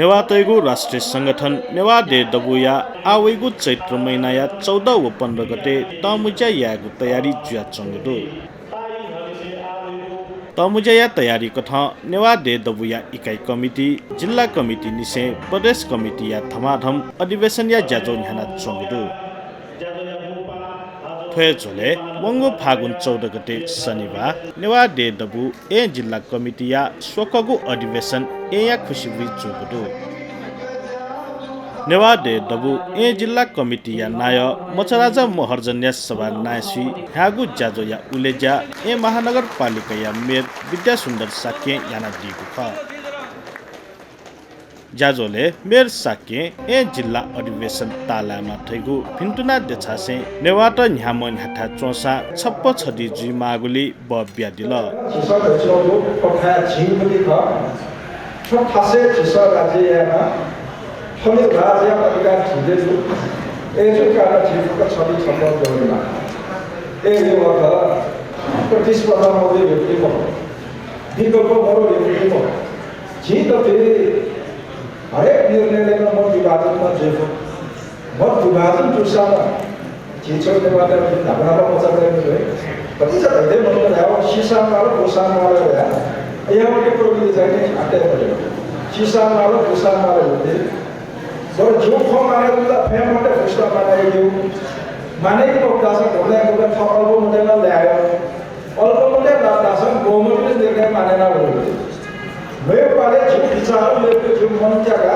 नेवा तैगु राष्ट्रिय संगठन नेवा डे दबुया आवेगु चैत्र महिनाया 14 व 15 गते तमुजा यागु तयारी जुया चंगदु तमुजा या तयारी कथा नेवा डे दबुया इकाइ कमिटी जिल्ला कमिटी निसे प्रदेश कमिटी या धमाधम अधिवेशन या ज्याजो न्याना चंगदु थ्वेजोले वंगु फागुन 14 गते शनिबार नेवा डे दबु ए जिल्ला कमिटी या स्वकगु अधिवेशन ए या खुशीबुई जोगदु नेवा डे दबु ए जिल्ला कमिटी या नाय मचराजा महर्जन्या सभा नायसी ह्यागु ज्याजो या उलेज्या ए महानगरपालिका या मेयर विद्या सुन्दर साके याना दिगु ख ज्याजोले मेयर साके ए जिल्ला अधिवेशन तालामा थैगु फिन्टुना देछासे नेवाट न्यामन हाथा चोसा छप्प छदि जुइ मागुली बब्या दिल हरेक निर्णयले मत विभाजनमा जेफो मत विभाजन जुसामा छिछोड्ने मात्र धाबरामा मचाउँदै है कति छ धेरै मन लगायो सिसामा र भुसामा र यहाँ के प्रविधि चाहिँ आटे पऱ्यो सिसामा र भुसामा र हुँदै तर जो खमाले त फेमटे फुस्टा बनायो मानेको दास घोड्याको त अल्प मोडेल ल्यायो अल्प मोडेल दास गोमले निर्णय मानेन भन्नु भयो पाले जो विचार लेको जो मन त्यागा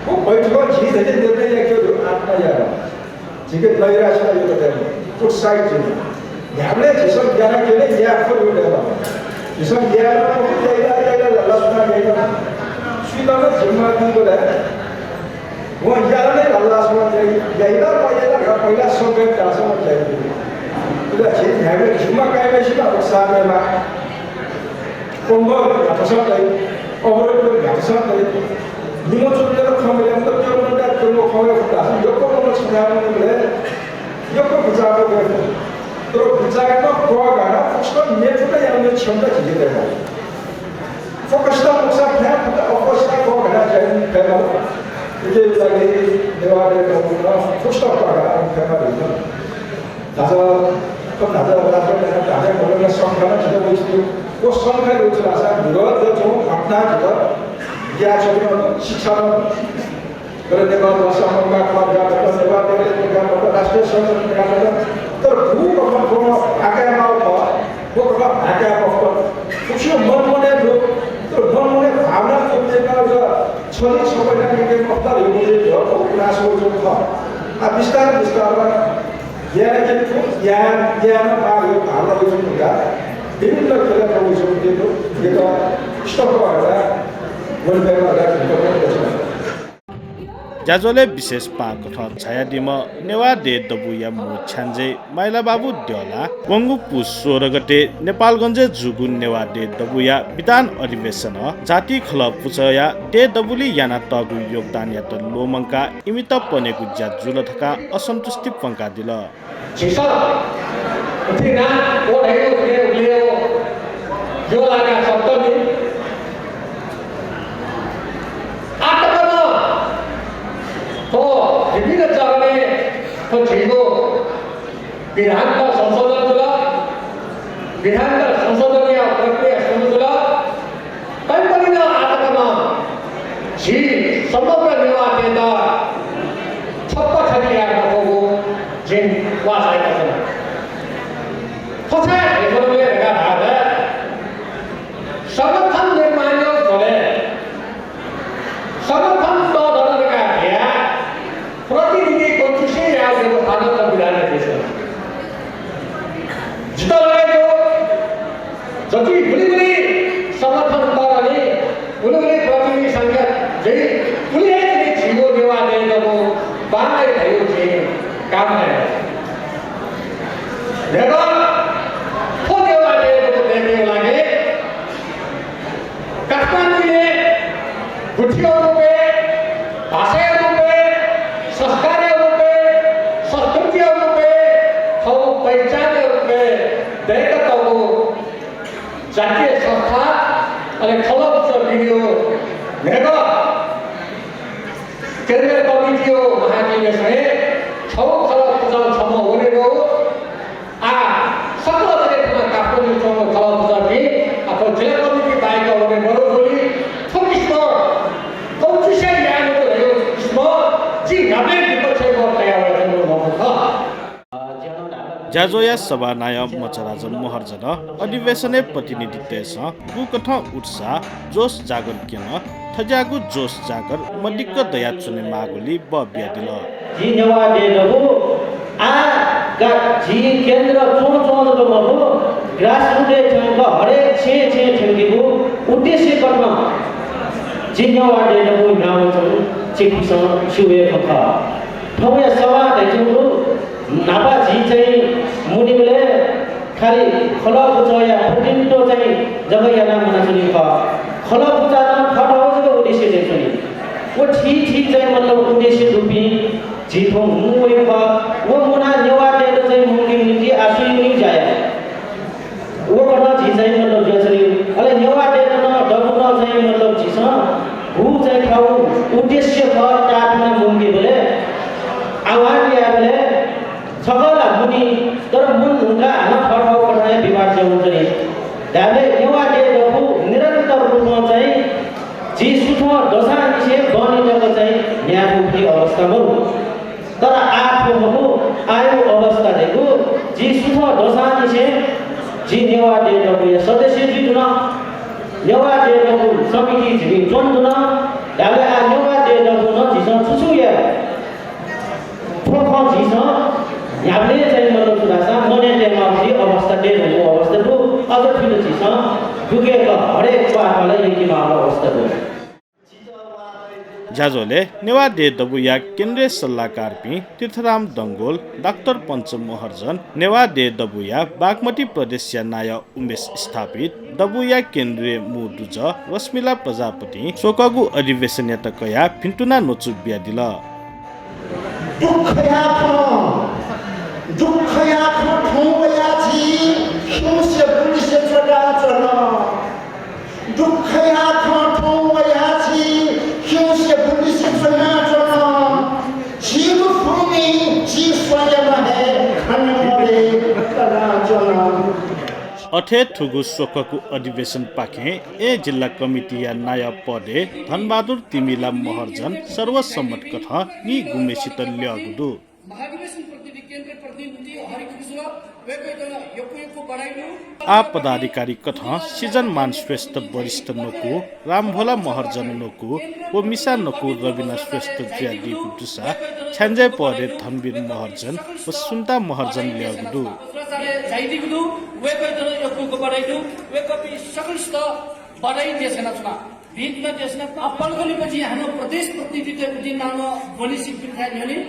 वो बैठको जी धेरै निर्णय लेख्यो आत्मा यार जिके लैराछ यो त फुट साइड जो हामीले जिसम ज्ञान केले या फुट उडेला जिसम ज्ञान को ल्याइला लसना ल्याइला सुइलाले जिम्मा दिगोला वो यारले अल्लाहसमा ल्याइला पहिला सबै दासमा ल्याइला उला चाहिँ हामीले जिम्मा कायमेसी अब सामेमा Pembawa atasan dari orang itu atasan dari lima juta khamil yang tak jauh nanti kalau khamil kita, joko mana sekarang ni boleh, joko bicara boleh, terus bicara itu dua gara, fokus ni juga yang ni cuma jadi deh. Fokus tu maksud kita, fokus tu dua gara jadi deh. Jadi lagi dewa deh kamu, fokus tu dua gara deh ni. Kalau ada orang sangkana kita boleh वो संख्या रूपमा विरोध जो घटना जो या छोड्नु शिक्षा र नेपाल भाषामा क्लबबाट नेपालले राष्ट्रिय संगठनबाट तर भूक फर्म आकामा भयो भूक आकामा उसो मनमने लोक तर मनमने भावना जुटेका र छली सबैका निकै मत्तर यो हो कुरासो जो छ आ विस्तार विस्तारमा ज्ञान पायो भावना जुटेका विभिन्न खेलहरू जोडिएको यो त स्टकहरुलाई वलबेमा राखेको छ ज्याजोले विशेष पाक ठ छायादिम नेवा डे दबुया मु छ्यान्जे माइला बाबु द्यला वंगु पु 16 गते नेपालगञ्ज जुगु नेवा डे दबुया विधान अधिवेशन जाति खल पुचया डे दबुली याना तगु योगदान या त लोमंका इमित पनेगु ज्याजुल थका असन्तुष्टि पंका दिल उठिना वो ढाइको उठ्यो यो लागा सप्तमी आटकन तो विभिन्न जग्गाले तो छिगो विधानका संशोधन तुला विधानका संशोधनीय प्रक्रिया सुरु तुला पनि न आटकन छि समग्र निर्वाचन छप्प छदिया भएको जिन वासायका छन् Potret ekonomi negara ada, sangatkan निर्माणियों बोले, sangatkan तो दाना negara dia, प्रतिनिधि konstitusi yang berada dalam wilayah desa. Jika lagi tu, jadi beli sangatkan तो ni, beli प्रतिनिधि संख्या, jadi beli ini jiwa dewa dia tu, bangai tahu je, kamai. Negara गुठियों रूपे, भाषा रूपे, संस्कार रूपे, संस्कृति रूपे, हम पहचान रूपे, देखते हो जातीय संस्था अरे खलब जो वीडियो नेगा केन्द्रीय कमिटियो महाधिवेशने छौ खलक पूजा छम ओरेरो आ सकल जने काठमाडौँ चौक खलक पूजा भी आफ्नो जिल्ला कमिटी बाहेक ओरे बडो बोली थोकिसो कौचिसे यानो रह्यो इसम जी नबे विपक्षे तयार भएको भएको जाजोया सभानाय मचराजन महर्जन अधिवेशने प्रतिनिधित्व गुकठ उत्साह जोश जागर केन थजागु जोश जागर मदिक्क दया चुने मागुली बब्यादिल जी नेवा देदबु आ गा जी केन्द्र चोन चोन गमबु ग्रासरुटे ठंग हरेक छे छे ठंगीबु उद्देश्य गर्न जी नेवा देदबु नाम चोन चिकिस सुवे खखा ठौया सभा दैथुरु नाबा जी चाहिँ मुनिले खाली खला पुचया फटिन्टो चाहिँ जगया नाम नसुनि ख खला पुचाना फटाउजको उद्देश्य देखुनि वो ठीक चाहिँ मतलब उद्देश्य रूपी जीथो मुवे ख वो मुना नेवा दे चाहिँ मुंगी निकी आसुइ नि जाय वो कथा जी चाहिँ मतलब जसरी अले नेवा दे न डबुना चाहिँ मतलब जिस हु चाहिँ खाउ उद्देश्य ख ताटना मुंगी बोले आवाज या बोले सकल मुनि तर मुन ढुङ्गा हाना फटाउ पठाए विवाद चाहिँ हुन्छ नि दाले नेवा दे दबु निरन्तर रूपमा चाहिँ जी सुठो दशा निसे बनिएको चाहिँ न्यायको अवस्थामा तर आफूको आयु अवस्था देखो जी सुठो दशा निसे जी नेवा दे दबु सदस्य जी दुन नेवा दे दबु समिति जी जोन दुन दाले आ नेवा दे दबु न जिस छुछु या फोफो जिस याबले चाहिँ मतलब सुधासा मने टेमाउसी अवस्था डेनको अवस्था दु अझ ठुलो चिज दुगेको हरेक पाटलाई यतिमा अवस्था दु जाजोले नेवा दे दबुया केन्द्रीय सल्लाहकार पि तीर्थराम दंगोल डाक्टर पञ्चम महर्जन नेवा दे दबुया बागमती प्रदेश नाय उमेश स्थापित दबुया केन्द्रीय मुदुज रश्मिला प्रजापति सोकगु अधिवेशन यतकया फिन्टुना नोचु ब्यादिल दुखया ठौया छी खुसे पुलिस चला चला दुखया ठौया छी खुसे पुलिस चला चला जीव भूमि जी स्वयं है खनमरे चला चला अठे थुगु सोकको अधिवेशन पाखे ए जिल्ला कमिटी या नायब पदे धनबहादुर तिमिला महर्जन सर्वसम्मत कथ नि गुमेसित ल्यागुदु महाधिवेशन प्रतिनिधि केन्द्र प्रतिनिधि हरिकृष्ण वेकैतना यपुयको बढाइनु आ पदाधिकारी कथ सिजन मान श्रेष्ठ वरिष्ठ नकु रामभोला महर्जन नकु ओ मिसा नकु रविना श्रेष्ठ ज्यादी गुटुसा छ्यान्जे पदे धनवीर महर्जन ओ सुन्ता महर्जन ल्यागुदु जाइदिगुदु वेकैतना यपुयको बढाइनु वेकपि सकलस्त बढाइ देशना छुना भिन्न देशना अपलगली पछि हाम्रो प्रदेश प्रतिनिधिको दिन नाम बलिसी बिथानी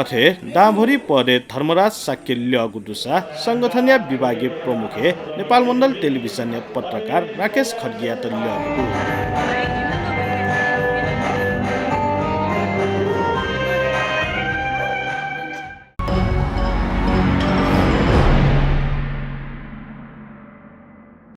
अथे दाभरी पदे धर्मराज साक्य ल्यागुदुसा संगठनीय विभागीय प्रमुखे नेपाल मण्डल टेलिभिजन पत्रकार राकेश खड्गिया त ल्यागुदु